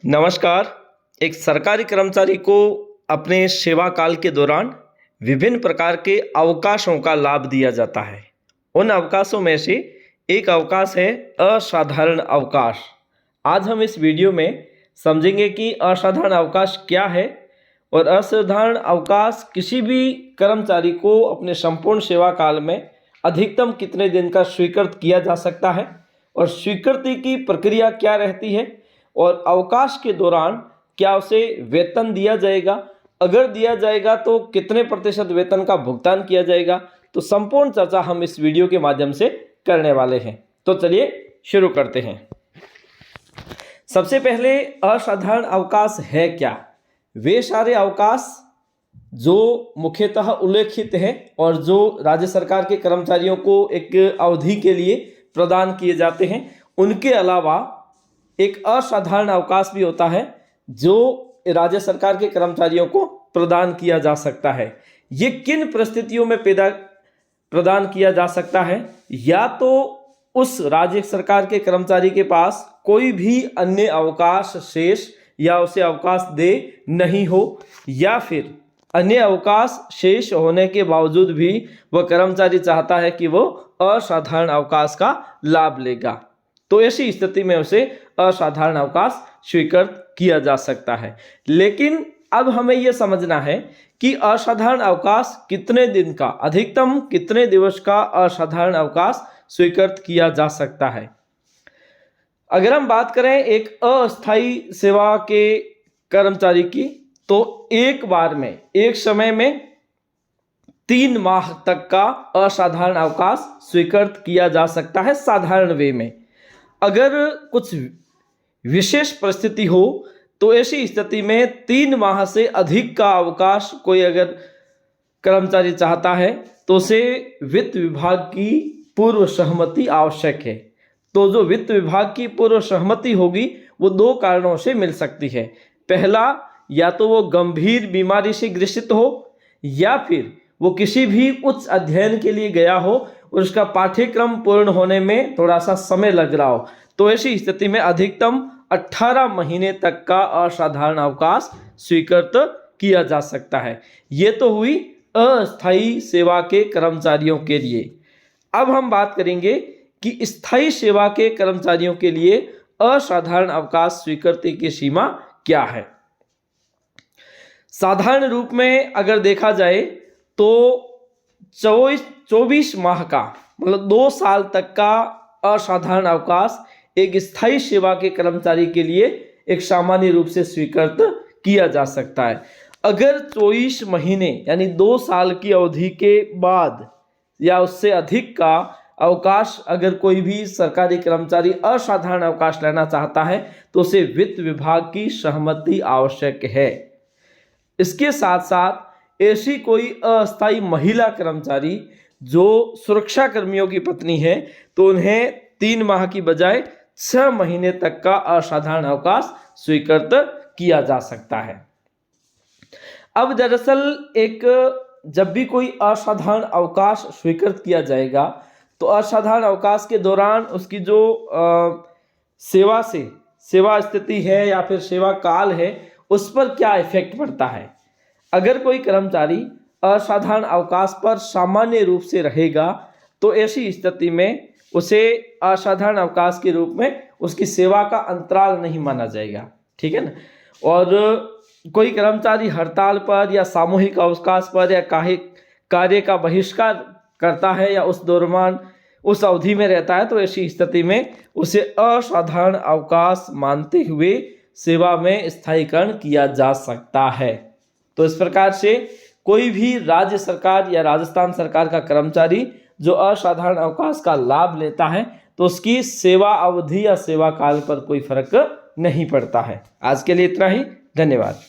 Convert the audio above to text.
नमस्कार। एक सरकारी कर्मचारी को अपने सेवा काल के दौरान विभिन्न प्रकार के अवकाशों का लाभ दिया जाता है। उन अवकाशों में से एक अवकाश है असाधारण अवकाश। आज हम इस वीडियो में समझेंगे कि असाधारण अवकाश क्या है और असाधारण अवकाश किसी भी कर्मचारी को अपने संपूर्ण सेवा काल में अधिकतम कितने दिन का स्वीकृत किया जा सकता है और स्वीकृति की प्रक्रिया क्या रहती है और अवकाश के दौरान क्या उसे वेतन दिया जाएगा, अगर दिया जाएगा तो कितने प्रतिशत वेतन का भुगतान किया जाएगा। तो संपूर्ण चर्चा हम इस वीडियो के माध्यम से करने वाले हैं। तो चलिए शुरू करते हैं। सबसे पहले असाधारण अवकाश है क्या? वे सारे अवकाश जो मुख्यतः उल्लेखित हैं और जो राज्य सरकार के कर्मचारियों को एक अवधि के लिए प्रदान किए जाते हैं, उनके अलावा एक असाधारण अवकाश भी होता है जो राज्य सरकार के कर्मचारियों को प्रदान किया जा सकता है। ये किन परिस्थितियों में प्रदान किया जा सकता है? या तो उस राज्य सरकार के कर्मचारी के पास कोई भी अन्य अवकाश शेष या उसे अवकाश दे नहीं हो, या फिर अन्य अवकाश शेष होने के बावजूद भी वह कर्मचारी चाहता है कि वो असाधारण अवकाश का लाभ लेगा, तो ऐसी स्थिति में उसे असाधारण अवकाश स्वीकृत किया जा सकता है। लेकिन अब हमें यह समझना है कि असाधारण अवकाश कितने दिन का, अधिकतम कितने दिवस का असाधारण अवकाश स्वीकृत किया जा सकता है। अगर हम बात करें एक अस्थायी सेवा के कर्मचारी की, तो एक बार में, एक समय में 3 माह तक का असाधारण अवकाश स्वीकृत किया जा सकता है साधारण वे में। अगर कुछ विशेष परिस्थिति हो तो ऐसी स्थिति में 3 माह से अधिक का अवकाश कोई अगर कर्मचारी चाहता है तो उसे वित्त विभाग की पूर्व सहमति आवश्यक है। तो जो वित्त विभाग की पूर्व सहमति होगी वो 2 कारणों से मिल सकती है। पहला, या तो वो गंभीर बीमारी से ग्रसित हो, या फिर वो किसी भी उच्च अध्ययन के लिए गया हो और उसका पाठ्यक्रम पूर्ण होने में थोड़ा सा समय लग रहा हो। तो ऐसी स्थिति में अधिकतम 18 महीने तक का असाधारण अवकाश स्वीकृत किया जा सकता है। ये तो हुई अस्थायी सेवा के कर्मचारियों के लिए। अब हम बात करेंगे कि स्थायी सेवा के कर्मचारियों के लिए असाधारण अवकाश स्वीकृति की सीमा क्या है। साधारण रूप में अगर देखा जाए तो 24 माह का, मतलब 2 साल तक का असाधारण अवकाश एक स्थायी सेवा के कर्मचारी के लिए एक सामान्य रूप से स्वीकृत किया जा सकता है। अगर 24 महीने यानी 2 साल की अवधि के बाद या उससे अधिक का अवकाश अगर कोई भी सरकारी कर्मचारी असाधारण अवकाश लेना चाहता है तो उसे वित्त विभाग की सहमति आवश्यक है। इसके साथ साथ ऐसी कोई अस्थायी महिला कर्मचारी जो सुरक्षा कर्मियों की पत्नी है तो उन्हें 3 माह की बजाय 6 महीने तक का असाधारण अवकाश स्वीकृत किया जा सकता है। अब दरअसल जब भी कोई असाधारण अवकाश स्वीकृत किया जाएगा तो असाधारण अवकाश के दौरान उसकी जो सेवा स्थिति है या फिर सेवा काल है उस पर क्या इफेक्ट पड़ता है। अगर कोई कर्मचारी असाधारण अवकाश पर सामान्य रूप से रहेगा तो ऐसी स्थिति में उसे असाधारण अवकाश के रूप में उसकी सेवा का अंतराल नहीं माना जाएगा, ठीक है ना। और कोई कर्मचारी हड़ताल पर या सामूहिक अवकाश पर या कार्य का बहिष्कार करता है या उस दौरान उस अवधि में रहता है तो ऐसी स्थिति में उसे असाधारण अवकाश मानते हुए सेवा में स्थायीकरण किया जा सकता है। तो इस प्रकार से कोई भी राज्य सरकार या राजस्थान सरकार का कर्मचारी जो असाधारण अवकाश का लाभ लेता है तो उसकी सेवा अवधि या सेवा काल पर कोई फर्क नहीं पड़ता है। आज के लिए इतना ही। धन्यवाद।